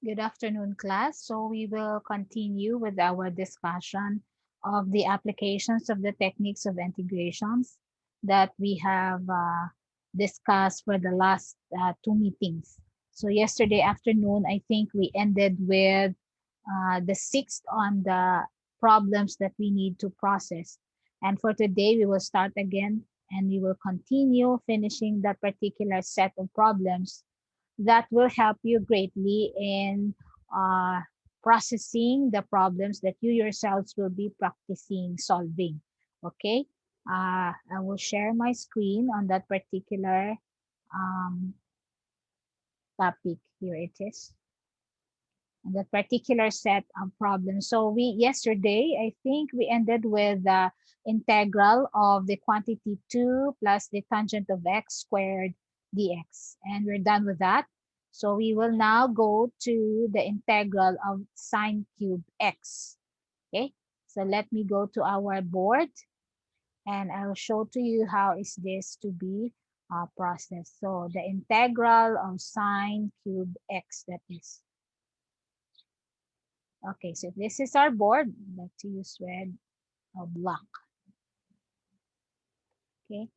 Good afternoon, class. So we will continue with our discussion of the applications of the techniques of integrations that we have discussed for the last two meetings. So yesterday afternoon, I think we ended with the sixth on the problems that we need to process. And for today, we will start again and we will continue finishing that particular set of problems that will help you greatly in uh, processing the problems that you yourselves will be practicing solving. Okay, I will share my screen on that particular um, topic. Here it is. And that particular set of problems. So we yesterday, I think we ended with the integral of the quantity 2 plus the tangent of x squared dx. And we're done with that. So we will now go to the integral of sine cube x. Okay, so let me go to our board and I'll show to you how is this to be processed. So the integral of sine cube x, that is. Okay, so this is our board. Let's use red or black. Okay,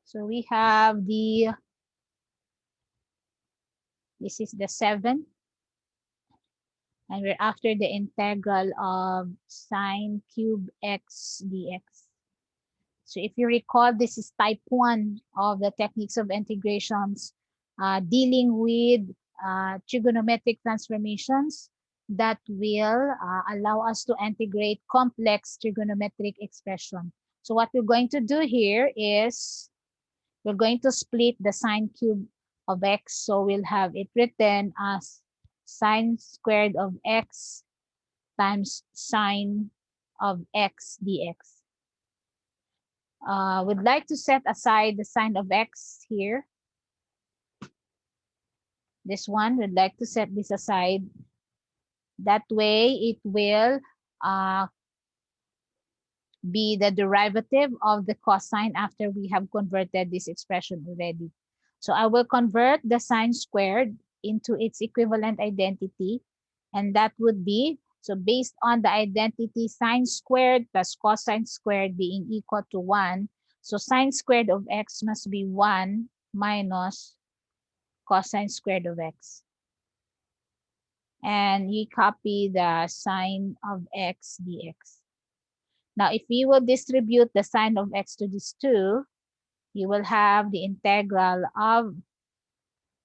so we have this is the 7, and we're after the integral of sine cube x dx. So if you recall, this is type 1 of the techniques of integrations dealing with trigonometric transformations that will allow us to integrate complex trigonometric expression. So what we're going to do here is we're going to split the sine cube of x. So we'll have it written as sine squared of x times sine of x dx. We'd like to set aside the sine of x here. This one, we'd like to set this aside. That way, it will be the derivative of the cosine after we have converted this expression already. So I will convert the sine squared into its equivalent identity, and that would be, so based on the identity sine squared plus cosine squared being equal to 1, so sine squared of x must be 1 minus cosine squared of x. And you copy the sine of x dx. Now, if we will distribute the sine of x to these two, you will have the integral of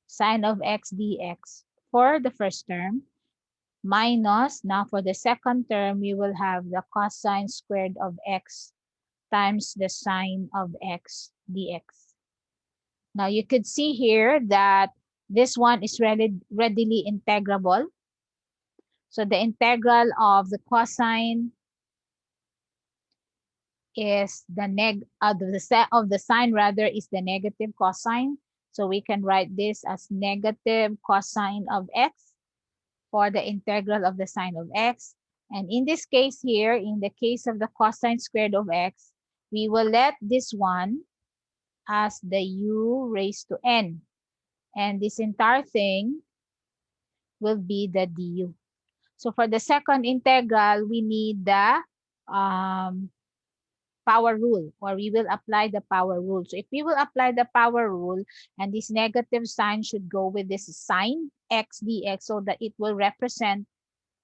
sine of x dx for the first term minus, now for the second term, we will have the cosine squared of x times the sine of x dx. Now, you could see here that this one is readily integrable. So the integral of the cosine is the of the sine rather is the negative cosine. So we can write this as negative cosine of x for the integral of the sine of x. And in this case here, in the case of the cosine squared of x, we will let this one as the u raised to n. And this entire thing will be the du. So for the second integral, we need the power rule, or we will apply the power rule. So if we will apply the power rule, and this negative sign should go with this sine x dx so that it will represent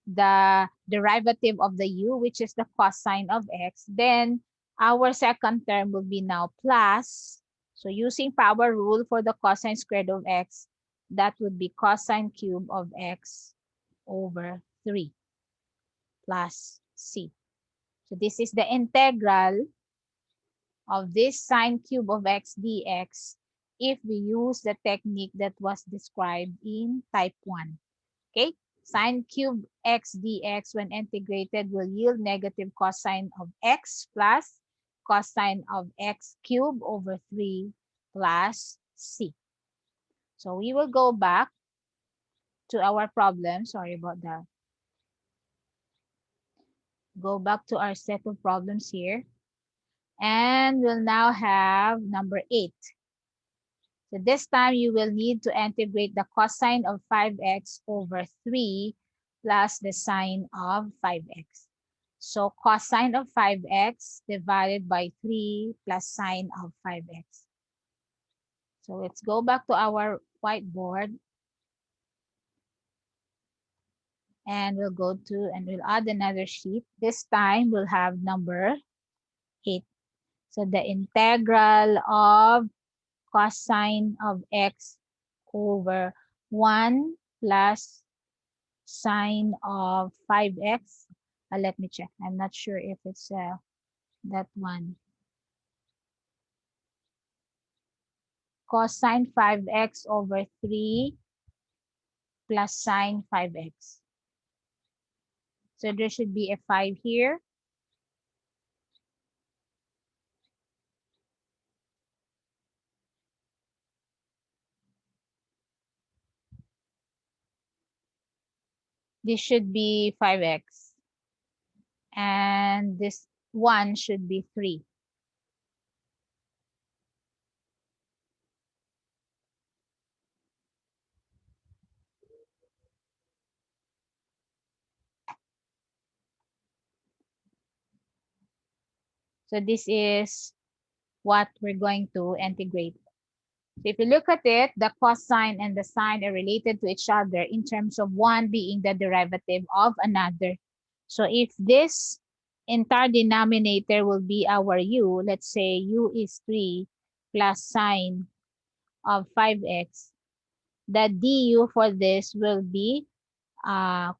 the derivative of the u, which is the cosine of x, then our second term will be now plus. So using power rule for the cosine squared of x, that would be cosine cube of x over 3 plus c. So this is the integral of this sine cube of x dx if we use the technique that was described in type 1. Okay, sine cube x dx when integrated will yield negative cosine of x plus cosine of x cubed over 3 plus c. So we will go back to our problem. Sorry about that. Go back to our set of problems here. And we'll now have number 8. So this time you will need to integrate the cosine of 5x over 3 plus the sine of 5x. So cosine of 5x divided by 3 plus sine of 5x. So let's go back to our whiteboard. And we'll go to, and we'll add another sheet. This time we'll have number 8. So the integral of cosine of x over 1 plus sine of 5x. Let me check. I'm not sure if it's that one. Cosine 5x over 3 plus sine 5x. So there should be a 5 here. This should be 5x. And this 1 should be 3. So this is what we're going to integrate. So if you look at it, the cosine and the sine are related to each other in terms of one being the derivative of another. So if this entire denominator will be our u, let's say u is 3 plus sine of 5x, the du for this will be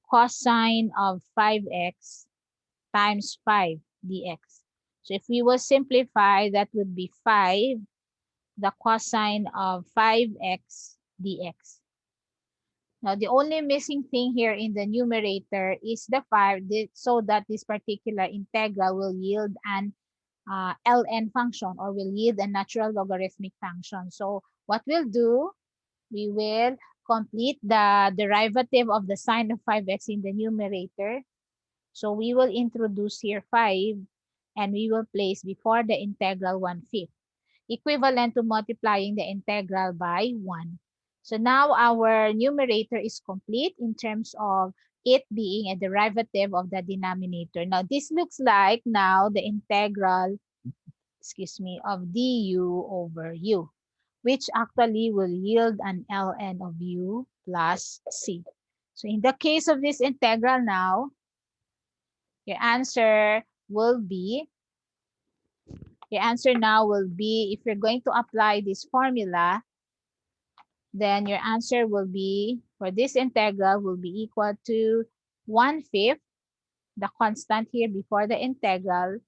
cosine of 5x times 5 dx. So if we will simplify, that would be 5 the cosine of 5x dx. Now, the only missing thing here in the numerator is the 5, so that this particular integral will yield an ln function, or will yield a natural logarithmic function. So what we'll do, we will complete the derivative of the sine of 5x in the numerator. So we will introduce here 5, and we will place before the integral 1/5, equivalent to multiplying the integral by 1. So now our numerator is complete in terms of it being a derivative of the denominator. Now this looks like now the integral, of du over u, which actually will yield an ln of u plus c. So in the case of this integral now, your answer will be, if you're going to apply this formula, then your answer will be, for this integral, will be equal to 1/5, the constant here before the integral,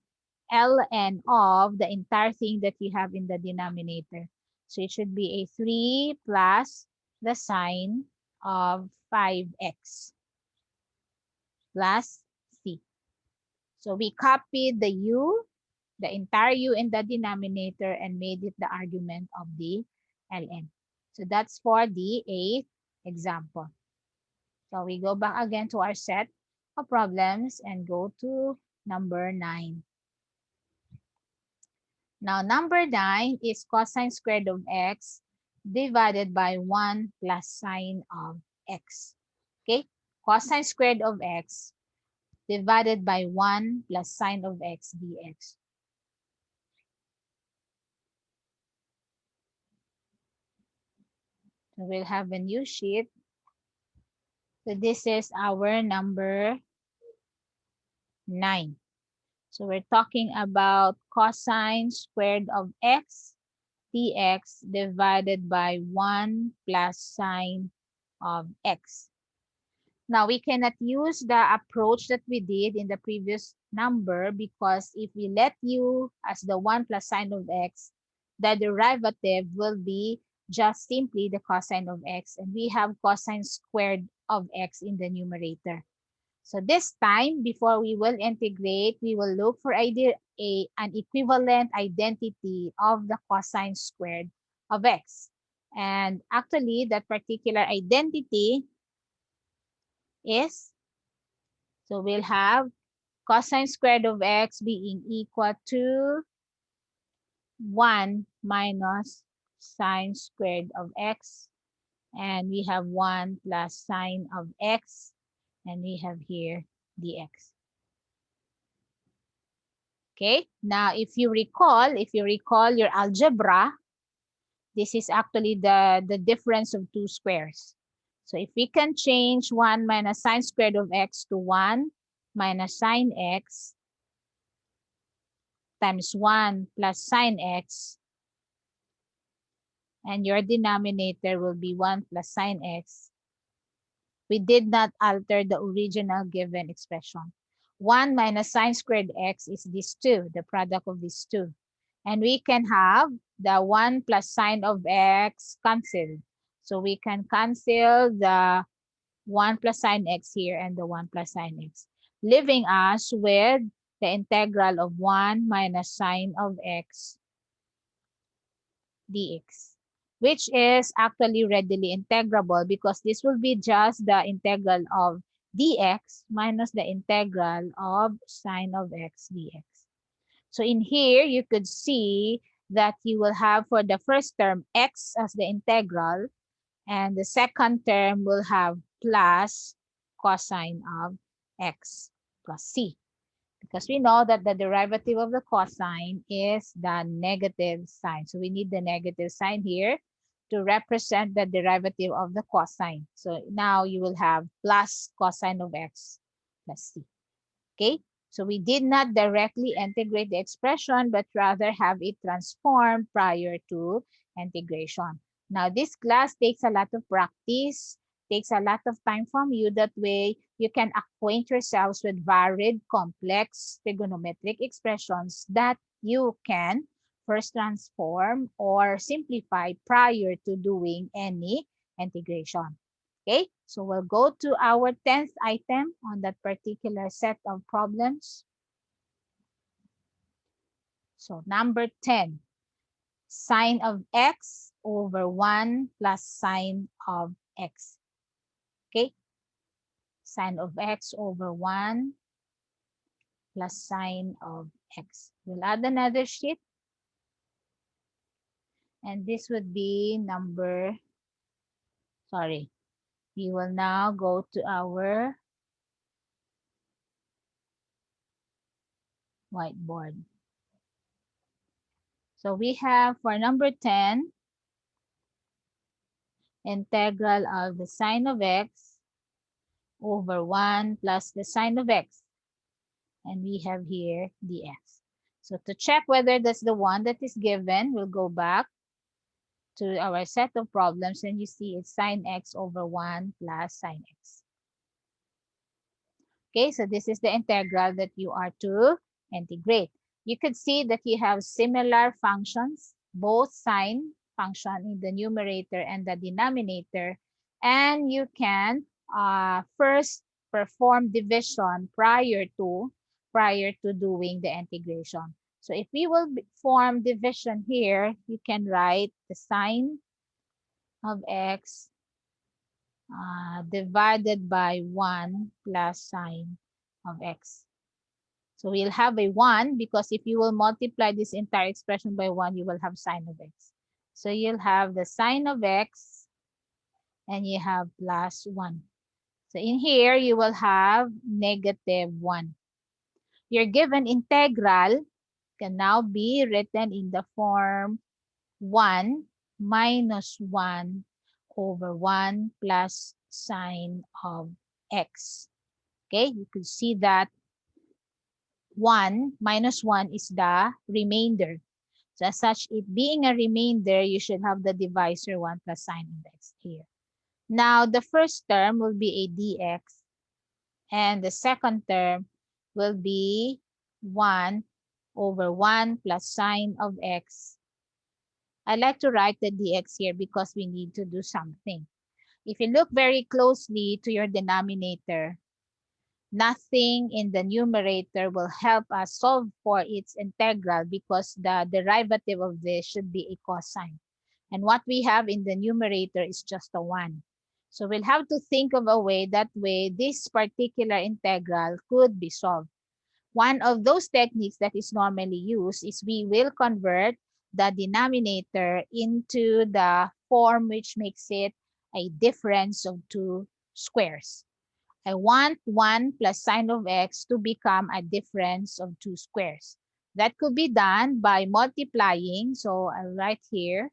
ln of the entire thing that you have in the denominator. So it should be a 3 plus the sine of 5x plus c. So we copied the u, the entire u in the denominator, and made it the argument of the ln. So that's for the 8th example. So we go back again to our set of problems and go to number 9. Now, number 9 is cosine squared of x divided by 1 plus sine of x. Okay? Cosine squared of x divided by 1 plus sine of x dx. So we'll have a new sheet. So this is our number 9. So we're talking about cosine squared of x dx divided by 1 plus sine of x. Now, we cannot use the approach that we did in the previous number, because if we let u as the 1 plus sine of x, the derivative will be just simply the cosine of x, and we have cosine squared of x in the numerator. So this time, before we will integrate, we will look for an equivalent identity of the cosine squared of x. And actually, that particular identity is, so we'll have cosine squared of x being equal to 1 minus sine squared of x, and we have 1 plus sine of x, and we have here dx. Okay, now if you recall your algebra, this is actually the difference of two squares. So if we can change 1 minus sine squared of x to 1 minus sine x times 1 plus sine x, and your denominator will be 1 plus sine x. We did not alter the original given expression. 1 minus sine squared x is this 2, the product of these two. And we can have the 1 plus sine of x cancelled. So we can cancel the 1 plus sine x here and the 1 plus sine x, leaving us with the integral of 1 minus sine of x dx, which is actually readily integrable because this will be just the integral of dx minus the integral of sine of x dx. So in here, you could see that you will have for the first term x as the integral, and the second term will have plus cosine of x plus c. Because we know that the derivative of the cosine is the negative sign. So we need the negative sign here to represent the derivative of the cosine. So now you will have plus cosine of x plus c. Okay, so we did not directly integrate the expression, but rather have it transformed prior to integration. Now, this class takes a lot of practice, takes a lot of time from you. That way, you can acquaint yourselves with varied, complex trigonometric expressions that you can first transform or simplify prior to doing any integration. Okay, so we'll go to our 10th item on that particular set of problems. So number 10, sine of x over 1 plus sine of x. Okay, sine of x over 1 plus sine of x. We'll add another sheet. And this would be number, sorry, we will now go to our whiteboard. So we have for number 10, integral of the sine of x over 1 plus the sine of x. And we have here dx. So to check whether that's the one that is given, we'll go back to our set of problems, and you see it's sine x over 1 plus sine x. Okay, so this is the integral that you are to integrate. You could see that you have similar functions, both sine function in the numerator and the denominator, and you can first perform division prior to doing the integration. So if we will form division here, you can write the sine of x divided by 1 plus sine of x. So we'll have a 1 because if you will multiply this entire expression by 1, you will have sine of x. So you'll have the sine of x and you have plus 1. So in here, you will have negative 1. Your given integral can now be written in the form 1 minus 1 over 1 plus sine of x. Okay, you could see that 1 minus 1 is the remainder. So as such, it being a remainder, you should have the divisor 1 plus sine of x here. Now, the first term will be a dx, and the second term will be 1 over 1 plus sine of x. I like to write the dx here because we need to do something. If you look very closely to your denominator, nothing in the numerator will help us solve for its integral because the derivative of this should be a cosine. And what we have in the numerator is just a 1. So we'll have to think of a way that way this particular integral could be solved. One of those techniques that is normally used is we will convert the denominator into the form which makes it a difference of two squares. I want 1 plus sine of x to become a difference of two squares. That could be done by multiplying. So I'll write here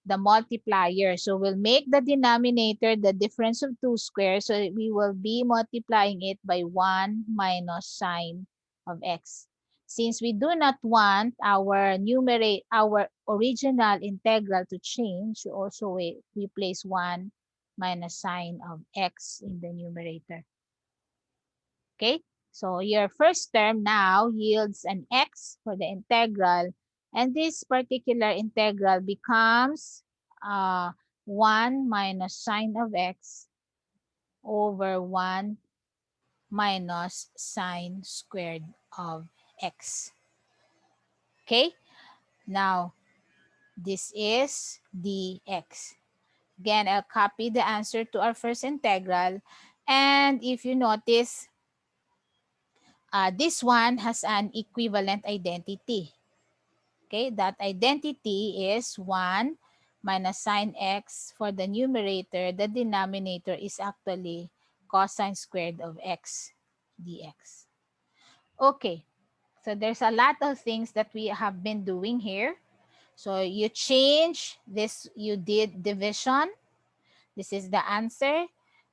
the multiplier. So we'll make the denominator the difference of two squares. So we will be multiplying it by 1 minus sine of x. Since we do not want our original integral to change, we also replace 1 minus sine of x in the numerator. Okay, so your first term now yields an x for the integral, and this particular integral becomes 1 minus sine of x over 1 minus sine squared of x. Okay, now this is dx. Again, I'll copy the answer to our first integral, and if you notice, this one has an equivalent identity. Okay, that identity is 1 minus sine x for the numerator. The denominator is actually cosine squared of x dx. Okay, so there's a lot of things that we have been doing here. So you change this, you did division. This is the answer.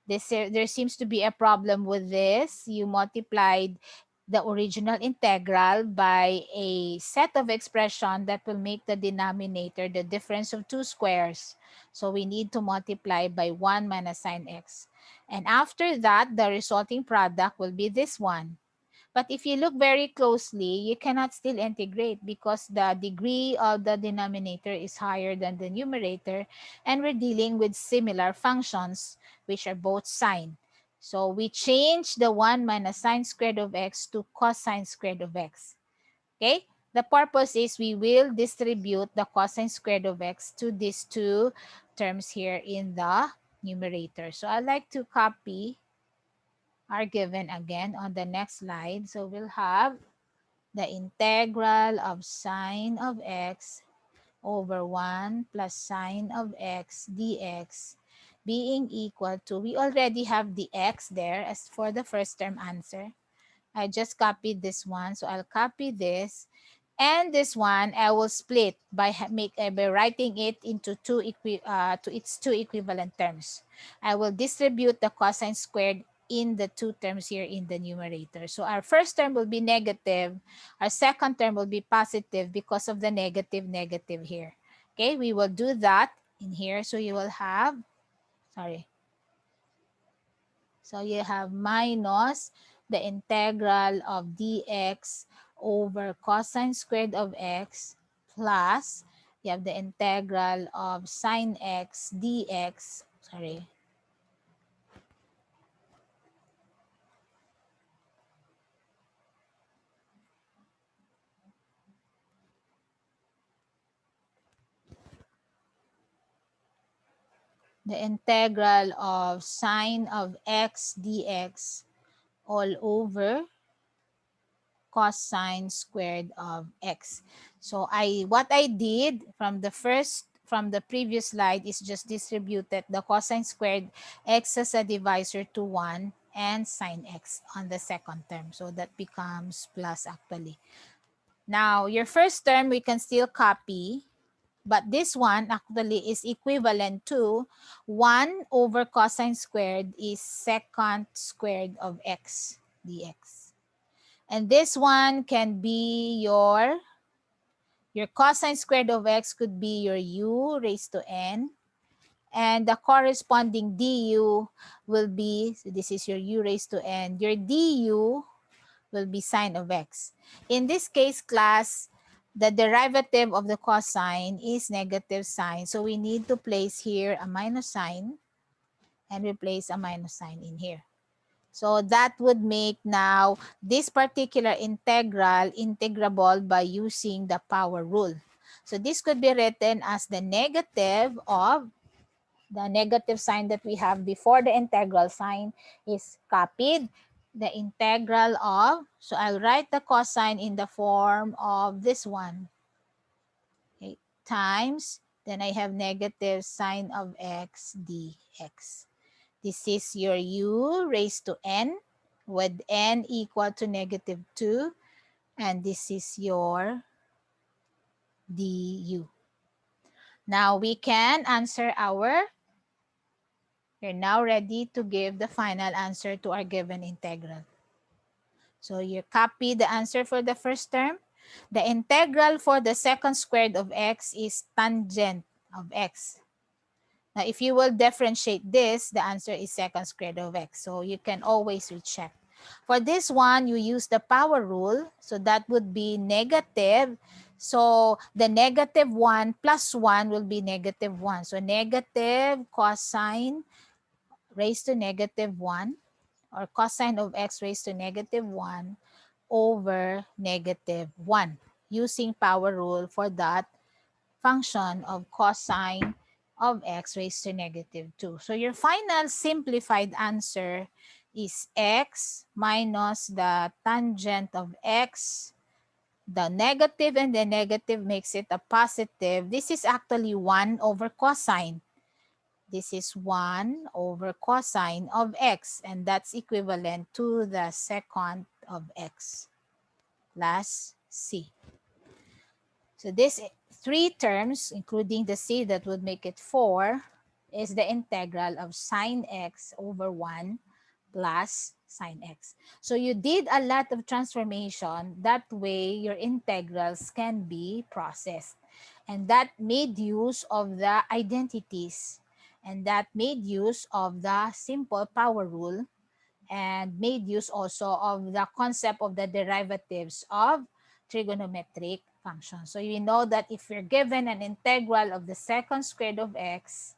There seems to be a problem with this. You multiplied the original integral by a set of expression that will make the denominator the difference of two squares. So we need to multiply by 1 minus sine x. And after that, the resulting product will be this one. But if you look very closely, you cannot still integrate because the degree of the denominator is higher than the numerator, and we're dealing with similar functions, which are both sine. So we change the 1 minus sine squared of x to cosine squared of x. Okay? The purpose is we will distribute the cosine squared of x to these two terms here in the numerator. So I'd like to copy are given again on the next slide. So we'll have the integral of sine of x over 1 plus sine of x dx being equal to, we already have the x there as for the first term answer. I just copied this one, so I'll copy this. And this one I will split by writing it into its two equivalent terms. I will distribute the cosine squared in the two terms here in the numerator. So our first term will be negative. Our second term will be positive because of the negative here. Okay, we will do that in here. So you will have, so you have minus the integral of dx over cosine squared of x plus you have the integral of sine x dx, the integral of sine of x dx all over cosine squared of x. So what I did from the previous slide is just distributed the cosine squared x as a divisor to 1 and sine x on the second term. So that becomes plus actually. Now, your first term we can still copy, but this one actually is equivalent to 1 over cosine squared is secant squared of x dx. And this one can be your cosine squared of x could be your u raised to n. And the corresponding du will be, so this is your u raised to n. Your du will be sine of x. In this case, class, the derivative of the cosine is negative sine. So we need to place here a minus sign and replace a minus sign in here. So that would make now this particular integral integrable by using the power rule. So this could be written as the negative of the negative sign that we have before the integral sign is copied. The integral of, so I'll write the cosine in the form of this one. times, then I have negative sine of x dx. This is your u raised to n with n equal to negative 2. And this is your du. Now we can answer we're now ready to give the final answer to our given integral. So you copy the answer for the first term. The integral for the second squared of x is tangent of x. Now, if you will differentiate this, the answer is second squared of x. So you can always recheck. For this one, you use the power rule. So that would be negative. So the negative 1 plus 1 will be negative 1. So negative cosine raised to negative 1, or cosine of x raised to negative 1 over negative 1, using power rule for that function of cosine of x raised to negative 2. So your final simplified answer is x minus the tangent of x. The negative and the negative makes it a positive. This is actually 1 over cosine. This is 1 over cosine of x, and that's equivalent to the secant of x plus c. So this 3 terms, including the c that would make it 4, is the integral of sine x over 1 plus sine x. So you did a lot of transformation. That way, your integrals can be processed. And that made use of the identities. And that made use of the simple power rule. And made use also of the concept of the derivatives of trigonometric functions. So you know that if you're given an integral of the second squared of x,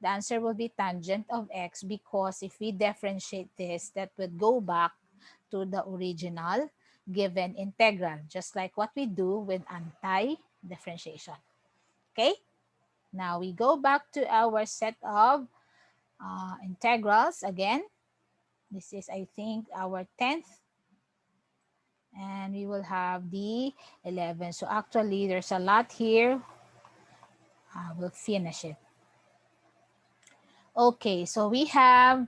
the answer will be tangent of x, because if we differentiate this, that would go back to the original given integral, just like what we do with anti-differentiation. Okay? Now we go back to our set of integrals again. This is, I think, our 10th. And we will have the 11. So actually, there's a lot here. We'll finish it. Okay, so we have,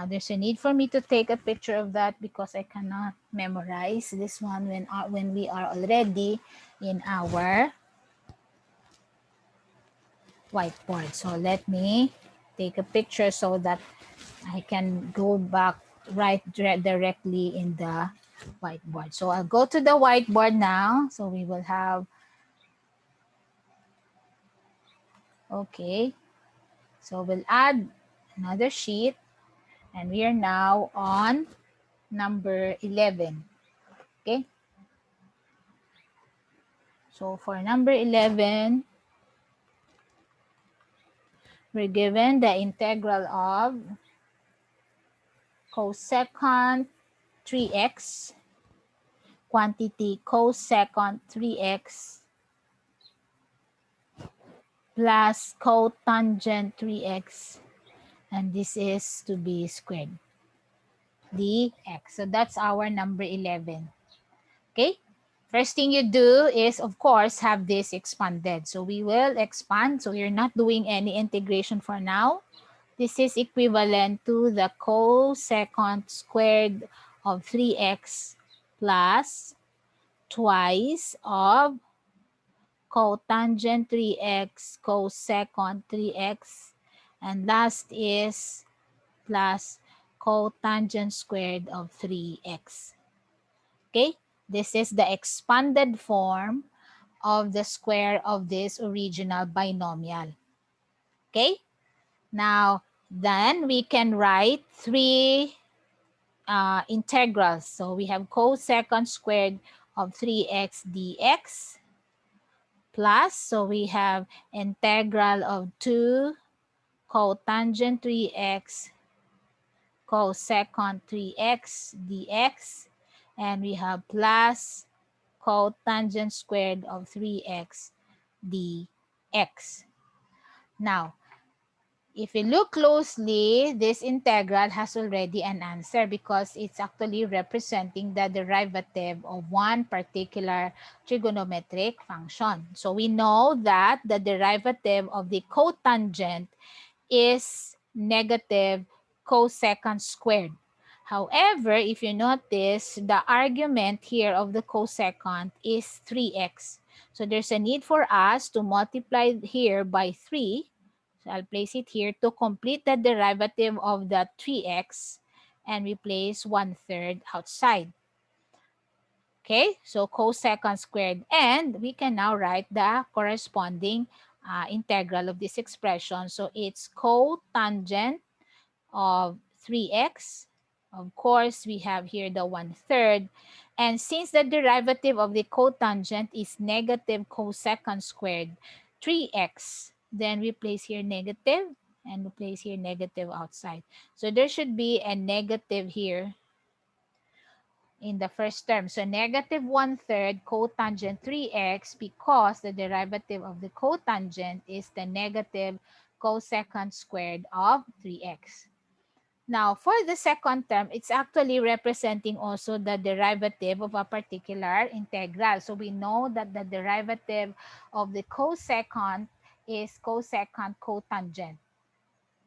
there's a need for me to take a picture of that because I cannot memorize this one when we are already in our whiteboard. So let me take a picture so that I can go back right directly in the whiteboard. So I'll go to the whiteboard now. So we will have, okay. So we'll add another sheet, and we are now on number 11. Okay. So for number 11, we're given the integral of cosecant 3x, quantity cosecant 3x plus cotangent 3x, and this is to be squared, dx. So that's our number 11. Okay? First thing you do is, of course, have this expanded. So we will expand. So you're not doing any integration for now. This is equivalent to the cosecant squared of 3x plus twice of cotangent 3x cosecant 3x. And last is plus cotangent squared of 3x. Okay? This is the expanded form of the square of this original binomial. Okay? Now, then we can write 3 integrals. So we have cosecant squared of 3x dx plus, so we have integral of 2 cotangent 3x cosecant 3x dx, and we have plus cotangent squared of 3x dx. Now, If you look closely, this integral has already an answer because it's actually representing the derivative of one particular trigonometric function. So we know that the derivative of the cotangent is negative cosecant squared. However, if you notice, the argument here of the cosecant is 3x. So there's a need for us to multiply here by 3. So I'll place it here to complete the derivative of the 3x, and we place 1/3 outside. Okay, so cosecant squared. And we can now write the corresponding integral of this expression. So it's cotangent of 3x. Of course, we have here the 1/3. And since the derivative of the cotangent is negative cosecant squared 3x, then we place here negative and we place here negative outside. So there should be a negative here in the first term. So negative 1/3 cotangent 3x, because the derivative of the cotangent is the negative cosecant squared of 3x. Now, for the second term, it's actually representing also the derivative of a particular integral. So we know that the derivative of the cosecant is cosecant cotangent.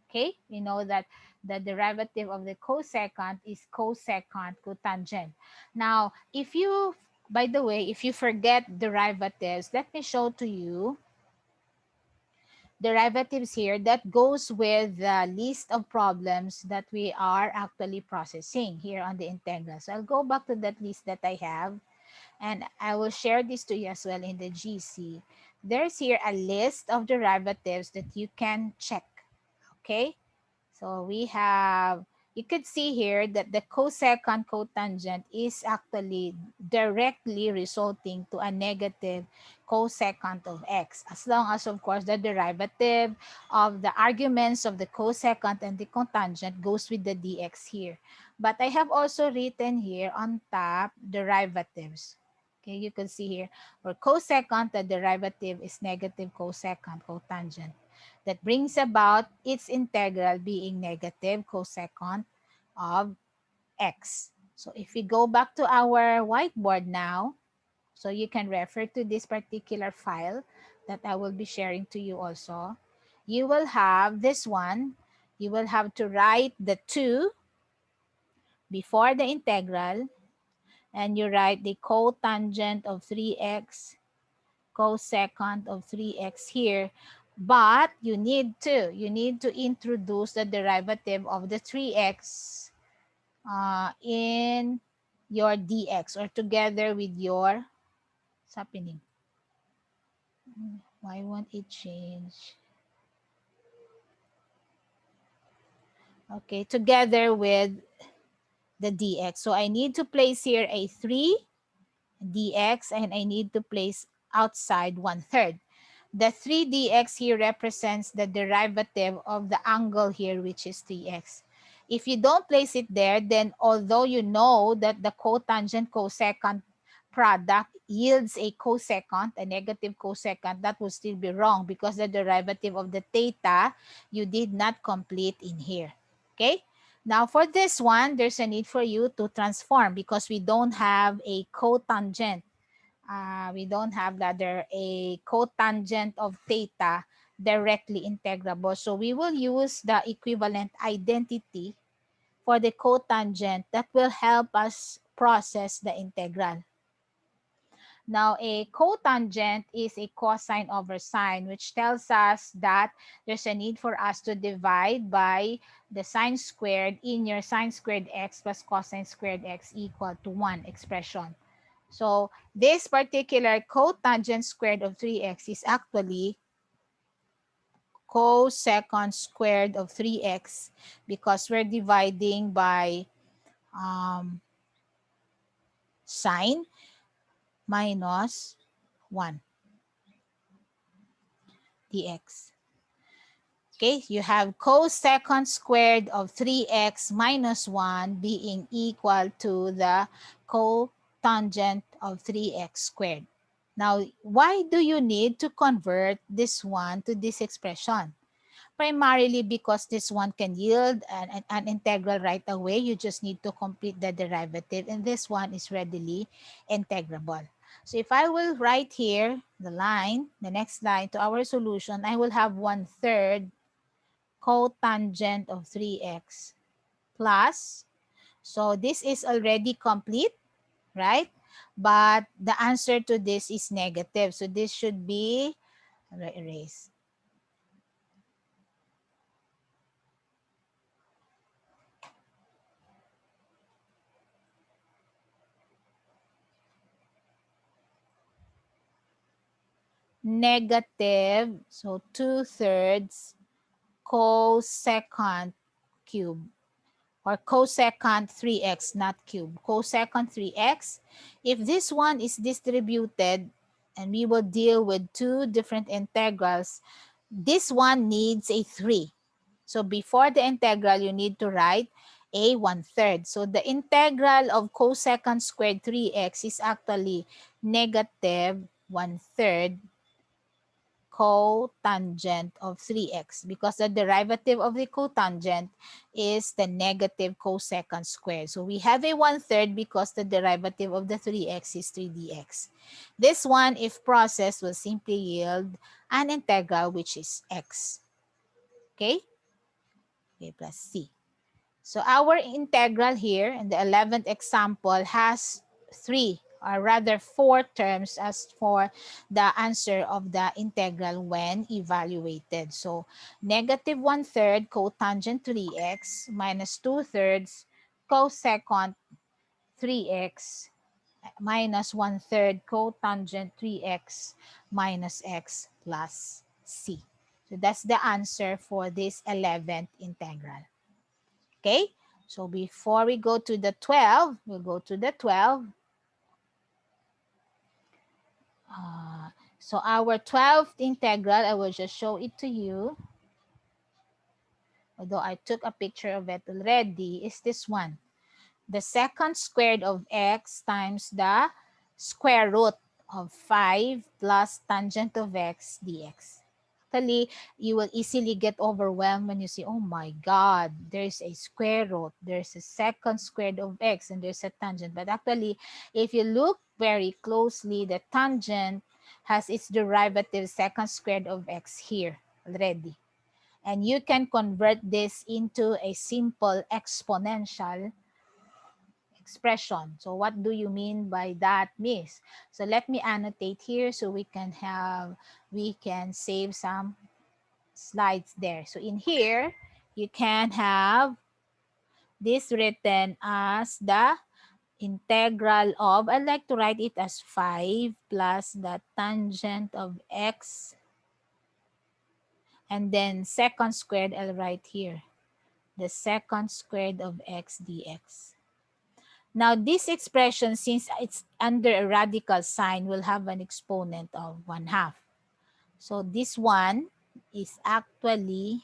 Okay, we know that the derivative of the cosecant is cosecant cotangent. Now, if you, by the way, if you forget derivatives, let me show to you derivatives here that goes with the list of problems that we are actually processing here on the integral. So I'll go back to that list that I have, and I will share this to you as well in the GC. There's here a list of derivatives that you can check. Okay, so we have, you could see here that the cosecant cotangent is actually directly resulting to a negative cosecant of x, as long as, of course, the derivative of the arguments of the cosecant and the cotangent goes with the dx here. But I have also written here on top derivatives. Okay, you can see here for cosecant, the derivative is negative cosecant cotangent. That brings about its integral being negative cosecant of x. So if we go back to our whiteboard now, so you can refer to this particular file that I will be sharing to you also. You will have this one. You will have to write the 2 before the integral, and you write the cotangent of 3x cosecant of 3x here. But you need to introduce the derivative of the 3x in your dx, or together with your, what's happening? Why won't it change? Okay, together with the dx. So I need to place here a 3 dx, and I need to place outside 1/3. The 3 dx here represents the derivative of the angle here, which is 3x. If you don't place it there, then although you know that the cotangent cosecant product yields a cosecant, a negative cosecant, that would still be wrong because the derivative of the theta you did not complete in here. Okay? Now for this one, there's a need for you to transform because we don't have a cotangent. We don't have that there a cotangent of theta directly integrable. So we will use the equivalent identity for the cotangent that will help us process the integral. Now, a cotangent is a cosine over sine, which tells us that there's a need for us to divide by the sine squared in your sine squared x plus cosine squared x equal to 1 expression. So this particular cotangent squared of 3x is actually cosecant squared of 3x because we're dividing by sine minus 1 dx. Okay, you have cosecant squared of 3x minus 1 being equal to the cotangent of 3x squared. Now, why do you need to convert this one to this expression? Primarily because this one can yield an integral right away. You just need to complete the derivative, and this one is readily integrable. So if I will write here the line, the next line to our solution, I will have 1/3 cotangent of 3x plus. So this is already complete, right? But the answer to this is negative. So this should be erased. Negative, so 2/3 cosecant cube, or cosecant 3x, not cube, cosecant 3x. If this one is distributed, and we will deal with two different integrals, this one needs a 3. So before the integral, you need to write a 1/3. So the integral of cosecant squared 3x is actually negative 1/3 cotangent of 3x, because the derivative of the cotangent is the negative cosecant squared. So we have a 1/3 because the derivative of the 3x is 3dx. This one, if processed, will simply yield an integral which is x. Okay? Okay, plus c. So our integral here in the 11th example has 3, or rather 4 terms as for the answer of the integral when evaluated. So negative 1/3 cotangent 3x minus 2/3 cosecant 3x minus 1/3 cotangent 3x minus x plus c. So that's the answer for this 11th integral. Okay, so before we go to the 12, we'll go to the 12. So our 12th integral, I will just show it to you. Although I took a picture of it already, is this one. The secant squared of x times the square root of 5 plus tangent of x dx. Actually, you will easily get overwhelmed when you see, oh my God, there's a square root, there's a secant squared of x, and there's a tangent. But actually, if you look very closely, the tangent has its derivative secant squared of x here already. And you can convert this into a simple exponential expression. So what do you mean by that, Miss? So let me annotate here so we can save some slides there. So in here, you can have this written as the integral of, I like to write it as 5 plus the tangent of x, and then secant squared, I'll write here, the secant squared of x dx. Now, this expression, since it's under a radical sign, will have an exponent of 1/2. So this one is actually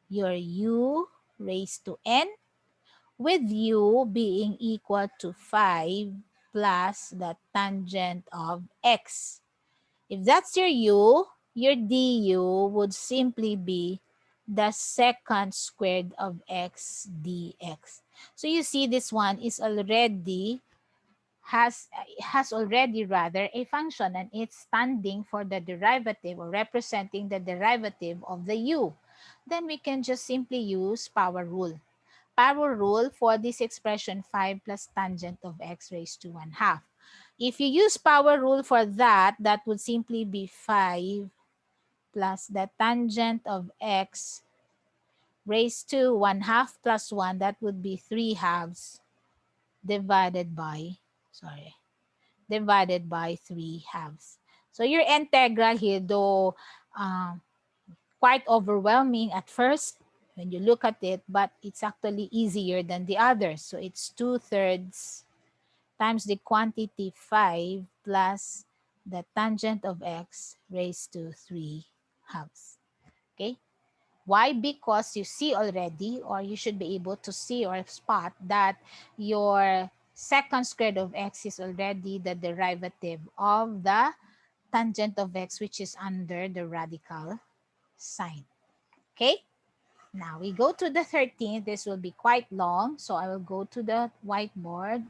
your u raised to n, with u being equal to 5 plus the tangent of x. If that's your u, your du would simply be the secant squared of x dx. So you see, this one is already has already rather a function, and it's standing for the derivative, or representing the derivative of the u. Then we can just simply use power rule. Power rule for this expression, 5 plus tangent of x raised to 1/2. If you use power rule for that, that would simply be 5 plus the tangent of x raised to 1/2 plus 1, that would be 3/2 divided by, divided by 3/2. So your integral here, though quite overwhelming at first when you look at it, but it's actually easier than the others. So it's 2/3 times the quantity 5 plus the tangent of x raised to 3/2. Okay? Why? Because you see already, or you should be able to see or spot that your secant squared of x is already the derivative of the tangent of x, which is under the radical sign. Okay, now we go to the 13th. This will be quite long, so I will go to the whiteboard.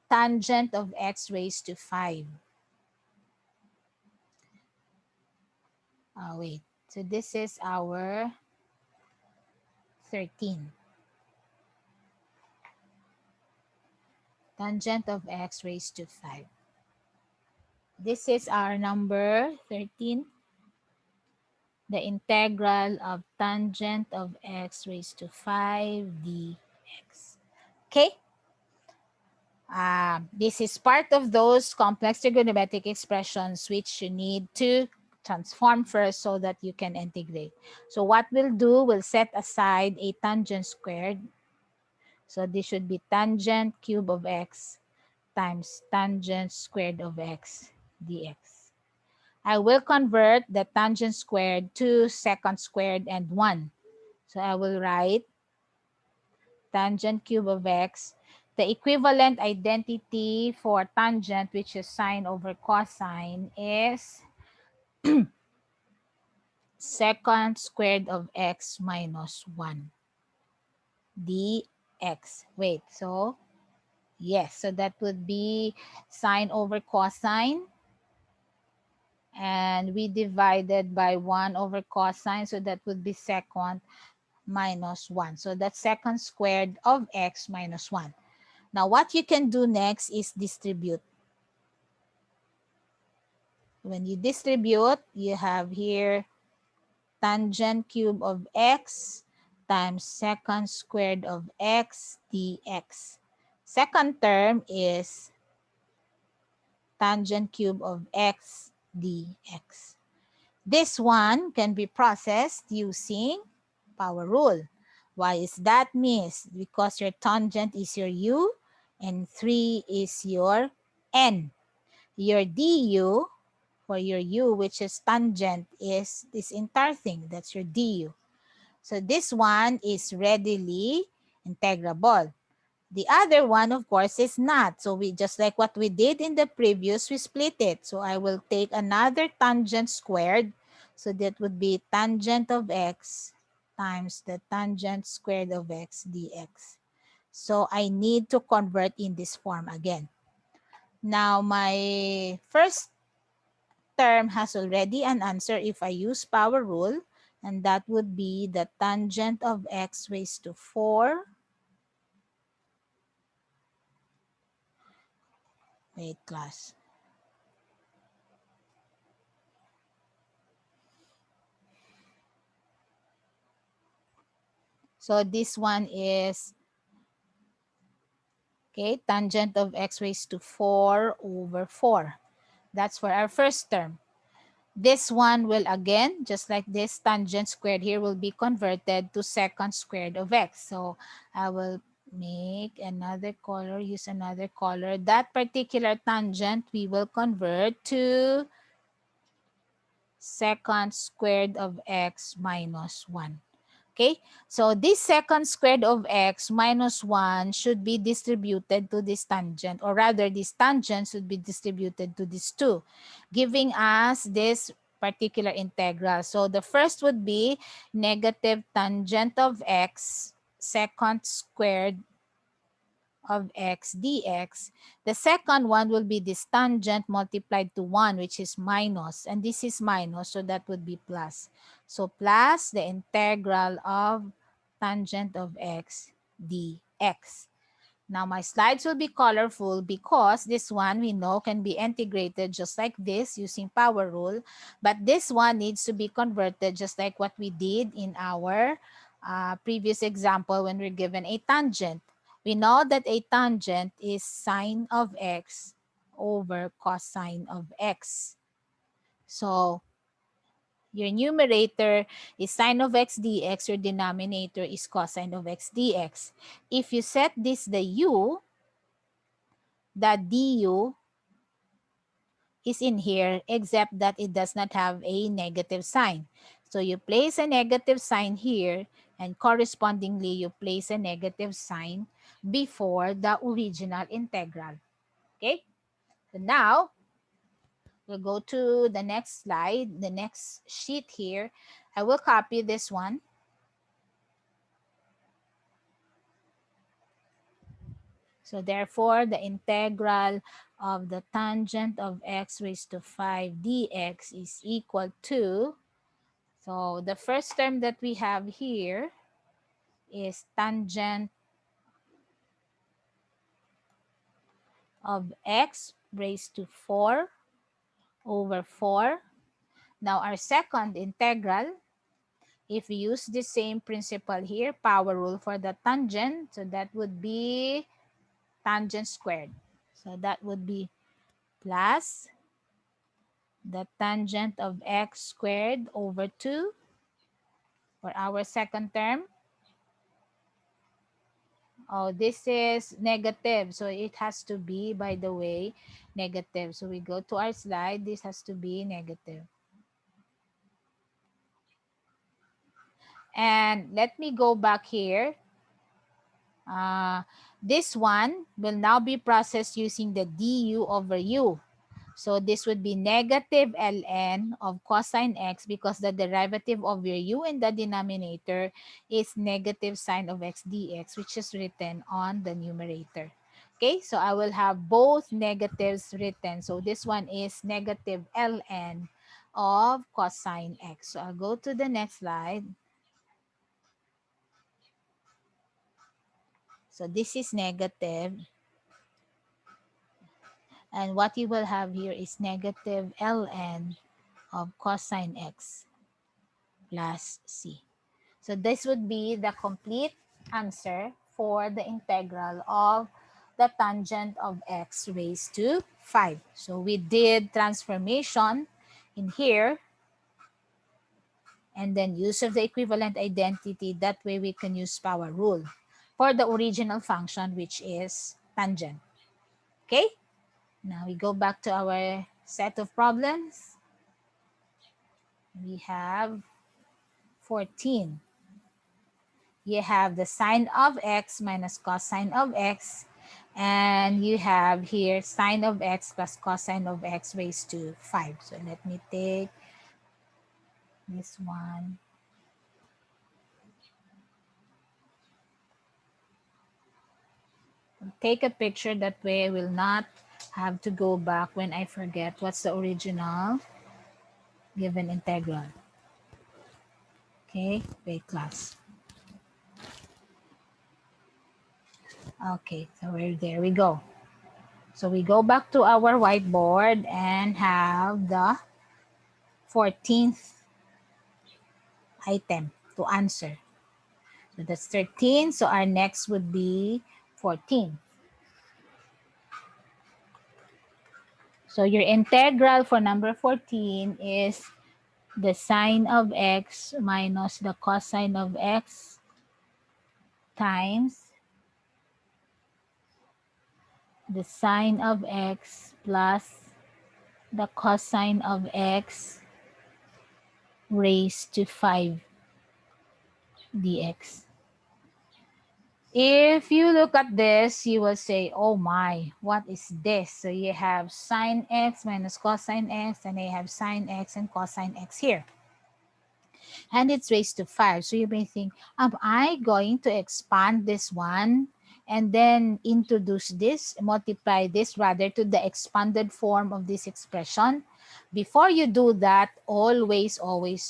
Tangent of x raised to 5. Wait, so this is our 13. Tangent of x raised to 5. This is our number 13. The integral of tangent of x raised to 5 dx. Okay? This is part of those complex trigonometric expressions which you need to transform first so that you can integrate. So what we'll do, we'll set aside a tangent squared. So this should be tangent cube of x times tangent squared of x dx. I will convert the tangent squared to secant squared and 1. So I will write tangent cube of x. The equivalent identity for tangent, which is sine over cosine, is secant squared of x minus 1 dx. Wait, so yes, so that would be sine over cosine. And we divided by 1 over cosine, so that would be secant minus 1. So that's secant squared of x minus 1. Now, what you can do next is distribute. When you distribute, you have here tangent cube of x times secant squared of x dx. Second term is tangent cube of x dx. This one can be processed using power rule. Why is that, miss? Because your tangent is your u and 3 is your n. Your du for your u, which is tangent, is this entire thing. That's your du. So this one is readily integrable. The other one, of course, is not. So we just like what we did in the previous, we split it. So I will take another tangent squared. So that would be tangent of x times the tangent squared of x dx. So I need to convert in this form again. Now my first term has already an answer if I use power rule, and that would be the tangent of x raised to 4. Wait, class. So this one is, okay, tangent of x raised to 4 over 4. That's for our first term. This one will again, just like this, tangent squared here will be converted to secant squared of x. So I will make another color, use another color. That particular tangent we will convert to secant squared of x minus 1. Okay, so this secant squared of x minus 1 should be distributed to this tangent, or rather this tangent should be distributed to these two, giving us this particular integral. So the first would be negative tangent of x secant squared of x dx. The second one will be this tangent multiplied to 1, which is minus, and this is minus, so that would be plus. So plus the integral of tangent of x dx. Now my slides will be colorful because this one we know can be integrated just like this using power rule, but this one needs to be converted just like what we did in our previous example when we're given a tangent. We know that a tangent is sine of x over cosine of x. So your numerator is sine of x dx, your denominator is cosine of x dx. If you set this the u, the du is in here, except that it does not have a negative sign. So you place a negative sign here, and correspondingly, you place a negative sign before the original integral. Okay? So now, we'll go to the next slide, the next sheet here. I will copy this one. So therefore, the integral of the tangent of x raised to 5 dx is equal to, so the first term that we have here is tangent of x raised to 4 over 4. Now our second integral, if we use the same principle here, power rule for the tangent, so that would be tangent squared. So that would be plus the tangent of x squared over 2 for our second term. Oh, this is negative. So it has to be, by the way, negative. So we go to our slide. This has to be negative. And let me go back here. This one will now be processed using the du over u. So this would be negative ln of cosine x, because the derivative of your u in the denominator is negative sine of x dx, which is written on the numerator. Okay, so I will have both negatives written. So this one is negative ln of cosine x. So I'll go to the next slide. So this is negative. And what you will have here is negative ln of cosine x plus c. So this would be the complete answer for the integral of the tangent of x raised to 5. So we did transformation in here, and then use of the equivalent identity. That way we can use power rule for the original function, which is tangent. Okay? Now we go back to our set of problems. We have 14. You have the sine of x minus cosine of x, and you have here sine of x plus cosine of x raised to 5. So let me take this one. Take a picture, that way I will not have to go back when I forget what's the original given integral. Okay, wait class. Okay, so there we go. So we go back to our whiteboard and have the 14th item to answer. So that's 13. So our next would be 14. So your integral for number 14 is the sine of x minus the cosine of x times the sine of x plus the cosine of x raised to 5 dx. If you look at this, you will say, oh my, what is this? So you have sine x minus cosine x, and you have sine x and cosine x here. And it's raised to 5. So you may think, am I going to expand this one and then introduce this, multiply this rather to the expanded form of this expression? Before you do that, always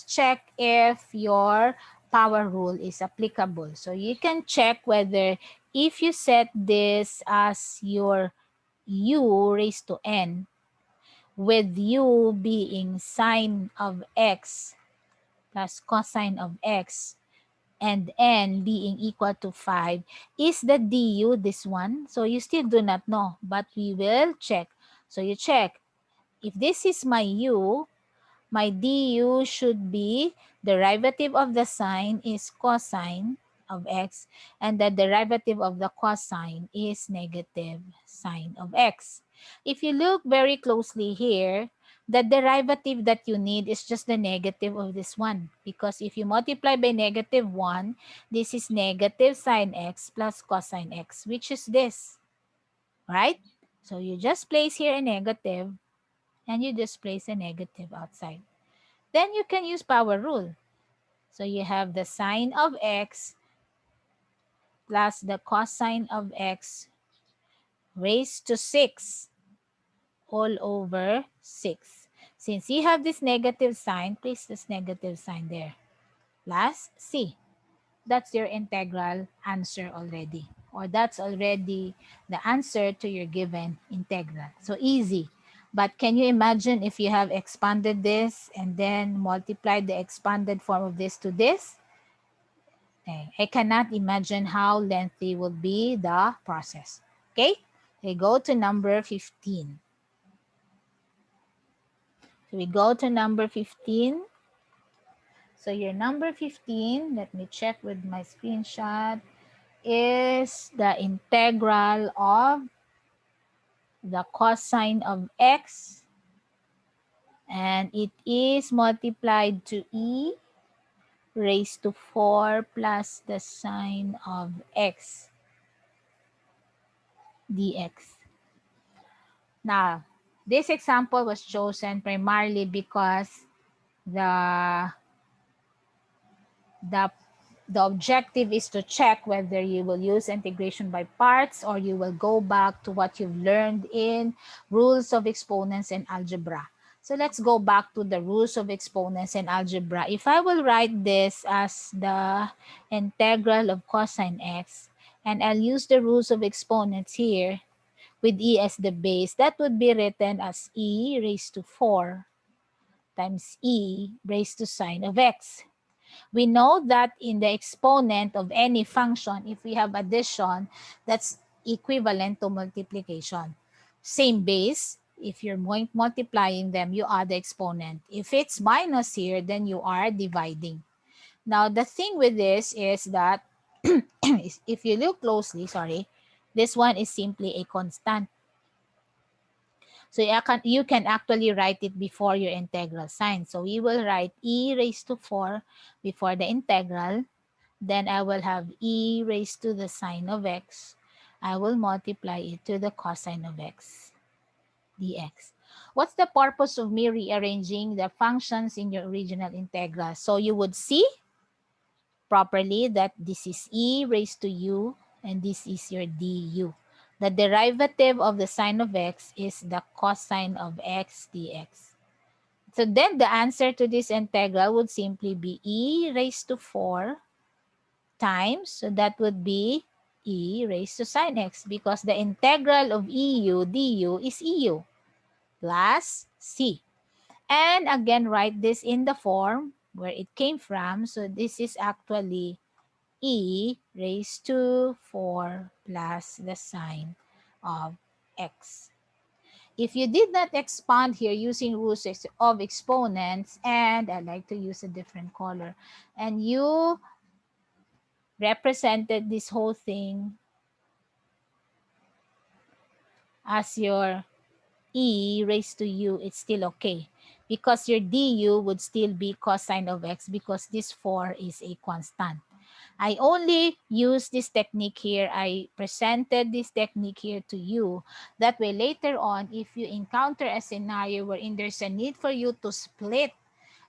check if your power rule is applicable. So you can check whether if you set this as your u raised to n, with u being sine of x plus cosine of x and n being equal to 5, is the du this one? So you still do not know, but we will check. So you check. If this is my u, my du should be derivative of the sine is cosine of x, and the derivative of the cosine is negative sine of x. If you look very closely here, the derivative that you need is just the negative of this one, because if you multiply by negative 1, this is negative sine x plus cosine x, which is this, right? So you just place here a negative, and you just place a negative outside. Then you can use power rule. So you have the sine of x plus the cosine of x raised to 6 all over 6. Since you have this negative sign, place this negative sign there. Plus c. That's your integral answer already. Or that's already the answer to your given integral. So easy. But can you imagine if you have expanded this and then multiplied the expanded form of this to this? Okay. I cannot imagine how lengthy will be the process. Okay? We go to number 15. So we go to number 15. So your number 15, let me check with my screenshot, is the integral of the cosine of x, and it is multiplied to e raised to 4 plus the sine of x dx. Now, this example was chosen primarily because the the the objective is to check whether you will use integration by parts or you will go back to what you've learned in rules of exponents and algebra. So let's go back to the rules of exponents and algebra. If I will write this as the integral of cosine x, and I'll use the rules of exponents here with e as the base, that would be written as e raised to 4 times e raised to sine of x. We know that in the exponent of any function, if we have addition, that's equivalent to multiplication. Same base, if you're multiplying them, you add the exponent. If it's minus here, then you are dividing. Now, the thing with this is that if you look closely, this one is simply a constant. So you can actually write it before your integral sign. So we will write e raised to 4 before the integral. Then I will have e raised to the sine of x. I will multiply it to the cosine of x dx. What's the purpose of me rearranging the functions in your original integral? So you would see properly that this is e raised to u and this is your du. The derivative of the sine of x is the cosine of x dx. So then the answer to this integral would simply be e raised to 4 times, so that would be e raised to sine x because the integral of eu du is eu plus c. And again, write this in the form where it came from. So this is actually e raised to 4 plus the sine of x. If you did not expand here using rules of exponents, and I like to use a different color, and you represented this whole thing as your e raised to u, it's still okay because your du would still be cosine of x because this 4 is a constant. I only use this technique here. I presented this technique here to you. That way, later on, if you encounter a scenario wherein there's a need for you to split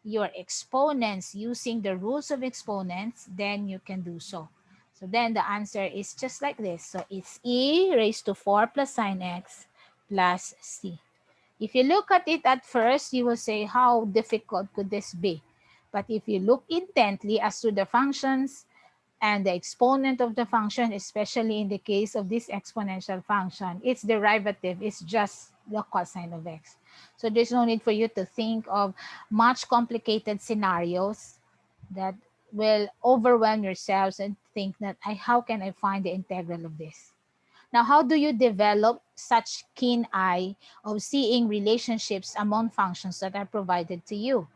your exponents using the rules of exponents, then you can do so. So then the answer is just like this. So it's e raised to 4 plus sine x plus c. If you look at it at first, you will say, how difficult could this be? But if you look intently as to the functions and the exponent of the function, especially in the case of this exponential function, its derivative is just the cosine of x. So there's no need for you to think of much complicated scenarios that will overwhelm yourselves and think that, how can I find the integral of this? Now, how do you develop such keen eye of seeing relationships among functions that are provided to you?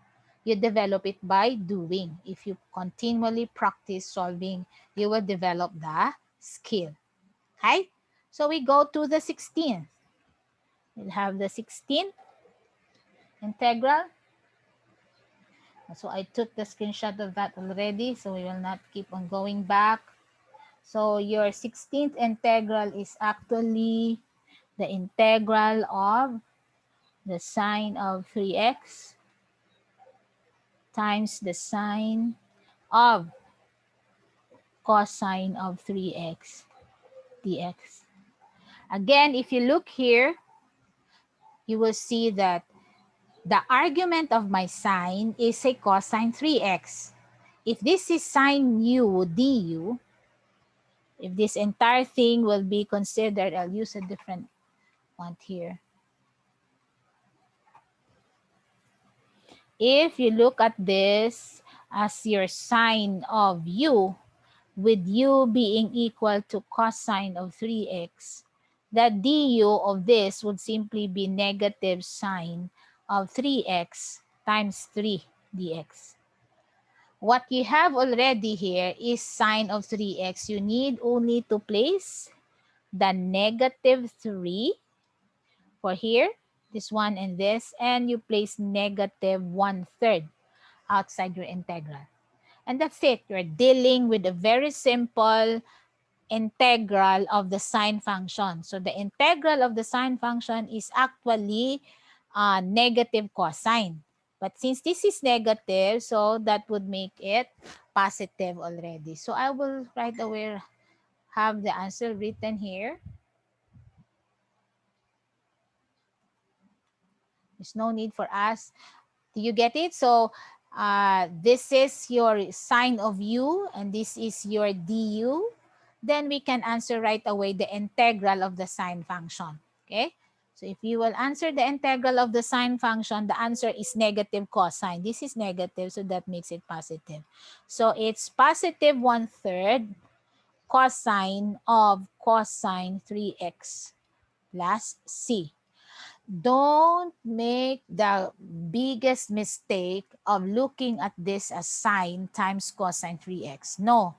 You develop it by doing. If you continually practice solving, you will develop the skill. Okay? So we go to the 16th. We'll have the 16th integral. So I took the screenshot of that already, so we will not keep on going back. So your 16th integral is actually the integral of the sine of 3x times the sine of cosine of 3x dx. Again, if you look here, you will see that the argument of my sine is a cosine 3x. If this is sine u du, if this entire thing will be considered, I'll use a different font here. If you look at this as your sine of u, with u being equal to cosine of 3x, the du of this would simply be negative sine of 3x times 3 dx. What you have already here is sine of 3x. You need only to place the negative 3 for here, this one and this, and you place negative 1/3 outside your integral. And that's it. You're dealing with a very simple integral of the sine function. So the integral of the sine function is actually negative cosine. But since this is negative, so that would make it positive already. So I will right away have the answer written here. There's no need for us. Do you get it? So this is your sine of u and this is your du. Then we can answer right away the integral of the sine function. Okay? So if you will answer the integral of the sine function, the answer is negative cosine. This is negative, so that makes it positive. So it's positive 1/3 cosine of cosine 3x plus c. Don't make the biggest mistake of looking at this as sine times cosine 3x. No,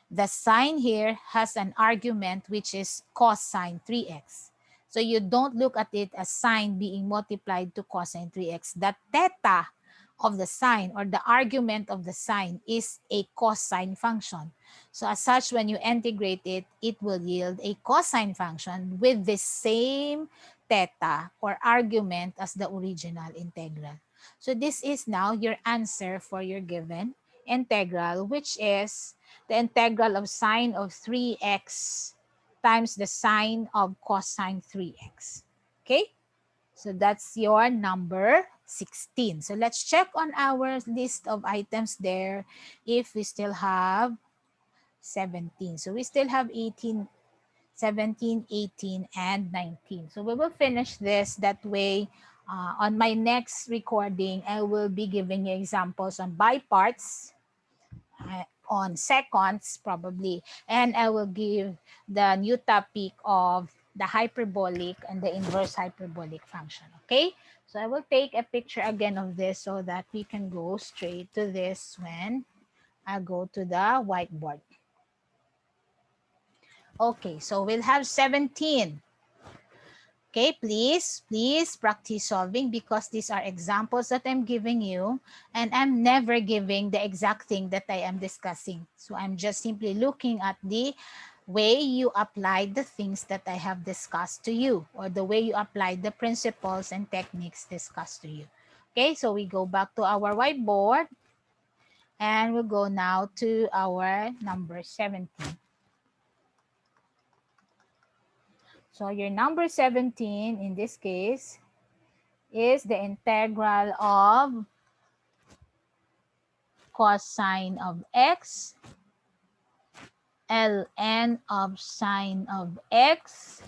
the sine here has an argument which is cosine 3x. So you don't look at it as sine being multiplied to cosine 3x. The theta of the sine or the argument of the sine is a cosine function. So as such, when you integrate it, it will yield a cosine function with the same theta or argument as the original integral. So this is now your answer for your given integral, which is the integral of sine of 3x times the sine of cosine 3x. Okay? So that's your number 16. So let's check on our list of items there if we still have 17. So we still have 18, 17, 18, and 19. So we will finish this that way. On my next recording, I will be giving you examples on by parts, on seconds probably, and I will give the new topic of the hyperbolic and the inverse hyperbolic function. Okay, so I will take a picture again of this so that we can go straight to this when I go to the whiteboard. Okay, so we'll have 17. Okay, please practice solving because these are examples that I'm giving you and I'm never giving the exact thing that I am discussing. So I'm just simply looking at the way you apply the things that I have discussed to you or the way you apply the principles and techniques discussed to you. Okay, so we go back to our whiteboard and we'll go now to our number 17. So your number 17 in this case is the integral of cosine of x, ln of sine of x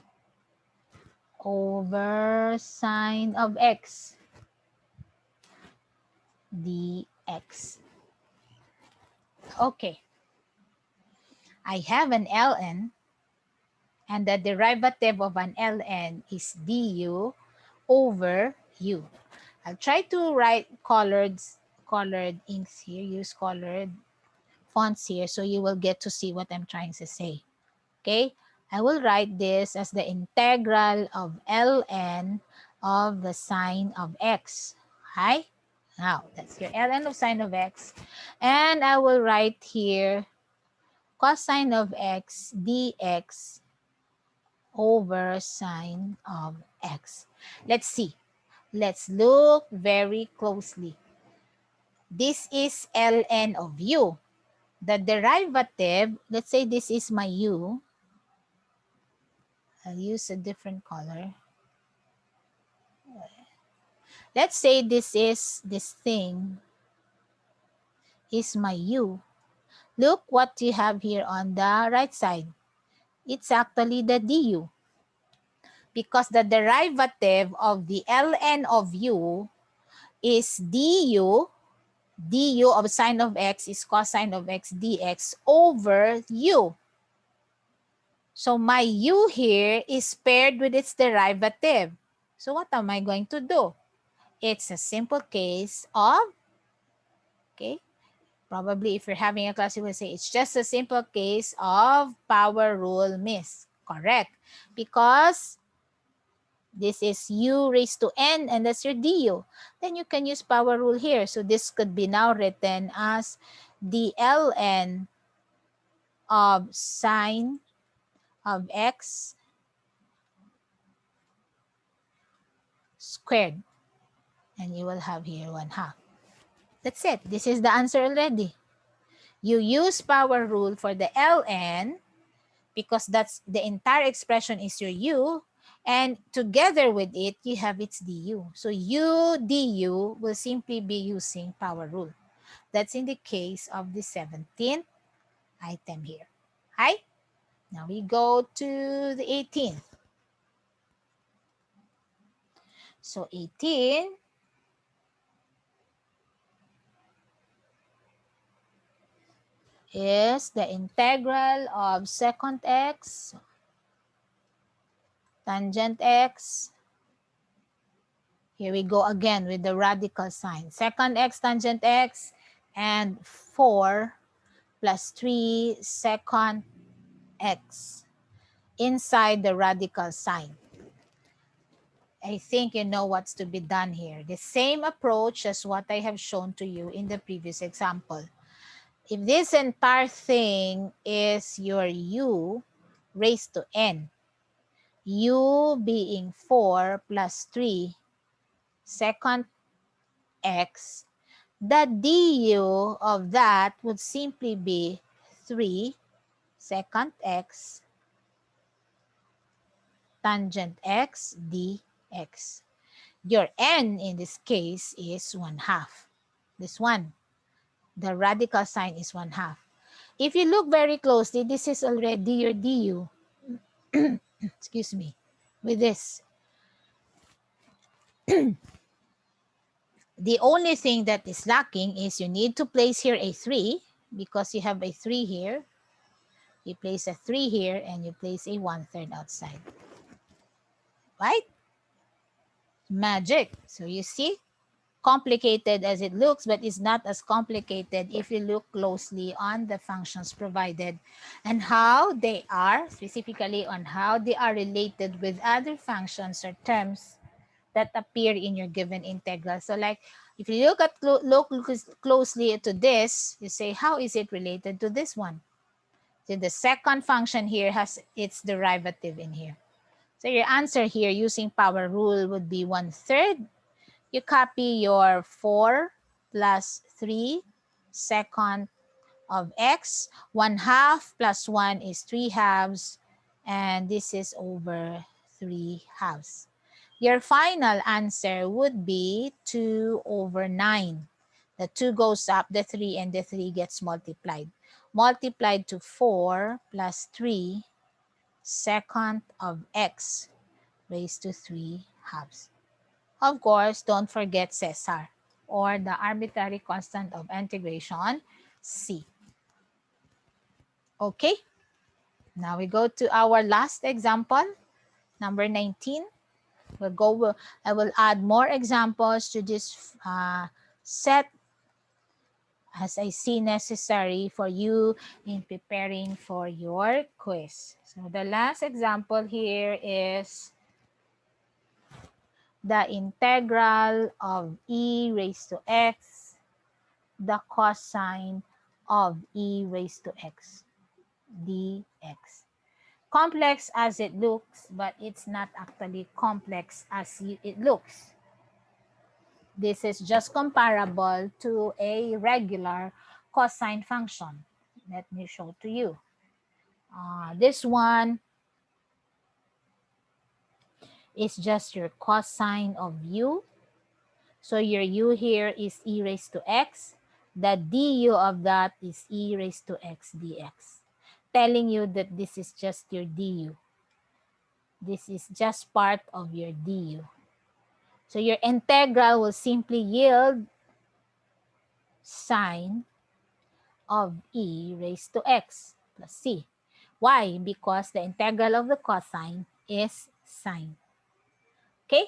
over sine of x dx. Okay. I have an ln and the derivative of an ln is du over u. I'll try to write colored inks here, use colored fonts here so you will get to see what I'm trying to say. Okay, I will write this as the integral of ln of the sine of x. Okay, now that's your ln of sine of x. And I will write here cosine of x dx over sine of x. Let's see. Let's look very closely. This is ln of u. the derivative, let's say this is my u. I'll use a different color. Let's say this thing is my u. Look what you have here on the right side. It's actually the du. Because the derivative of the ln of u is du. Du of sine of x is cosine of x dx over u. So my u here is paired with its derivative. So what am I going to do? It's a simple case of, okay, probably if you're having a class, you will say it's just a simple case of power rule, miss. Correct. Because this is u raised to n and that's your du. Then you can use power rule here. So this could be now written as the ln of sine of x squared. And you will have here 1/2. That's it. This is the answer already. You use power rule for the ln because that's the entire expression is your u, and together with it, you have its du. So u du will simply be using power rule. That's in the case of the 17th item here. Hi. Now we go to the 18th. So 18 is the integral of secant x tangent x. Here we go again with the radical sign. Secant x tangent x and 4 plus 3 secant x inside the radical sign. I think you know what's to be done here. The same approach as what I have shown to you in the previous example. If this entire thing is your u raised to n, u being 4 plus 3 secant x, the du of that would simply be 3 secant x tangent x dx. Your n in this case is 1/2. This one, the radical sign is 1/2. If you look very closely, this is already your du. Excuse me. With this. The only thing that is lacking is you need to place here a 3 because you have a 3 here. You place a 3 here and you place a 1/3 outside. Right? Magic. So you see, complicated as it looks, but it's not as complicated if you look closely on the functions provided and how they are, specifically on how they are related with other functions or terms that appear in your given integral. So like if you look closely to this, you say, how is it related to this one? So the second function here has its derivative in here. So your answer here using power rule would be 1/3. You copy your 4 plus 3 secant of x. 1/2 plus 1 is 3/2. And this is over 3/2. Your final answer would be 2/9. The 2 goes up, the 3 and the 3 gets multiplied. Multiplied to 4 plus 3 secant of x raised to 3/2. Of course, don't forget Caesar or the arbitrary constant of integration, c. Okay, now we go to our last example, number 19. I will add more examples to this set as I see necessary for you in preparing for your quiz. So the last example here is the integral of e raised to x, the cosine of e raised to x dx. Complex as it looks, but it's not actually complex as it looks. This is just comparable to a regular cosine function. Let me show to you. This one is just your cosine of u. So your u here is e raised to x. The du of that is e raised to x dx. Telling you that this is just your du. This is just part of your du. So your integral will simply yield sine of e raised to x plus c. Why? Because the integral of the cosine is sine. Okay?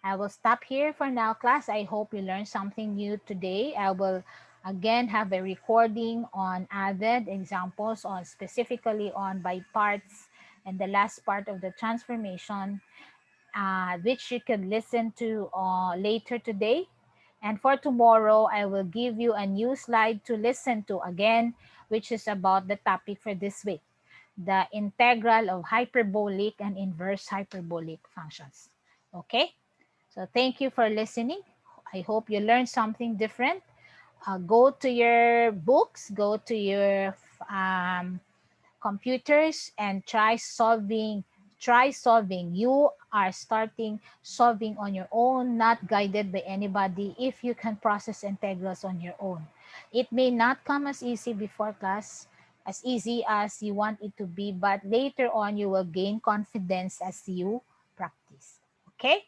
I will stop here for now, class. I hope you learned something new today. I will again have a recording on added examples on specifically on by parts and the last part of the transformation, which you can listen to later today. And for tomorrow, I will give you a new slide to listen to again, which is about the topic for this week, the integral of hyperbolic and inverse hyperbolic functions. Okay? So thank you for listening. I hope you learned something different. Go to your books, go to your computers and try solving. You are starting solving on your own, not guided by anybody. If you can process integrals on your own, it may not come as easy before class, as easy as you want it to be, but later on you will gain confidence as you practice. Okay,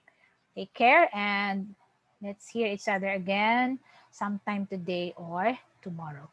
take care and let's hear each other again sometime today or tomorrow.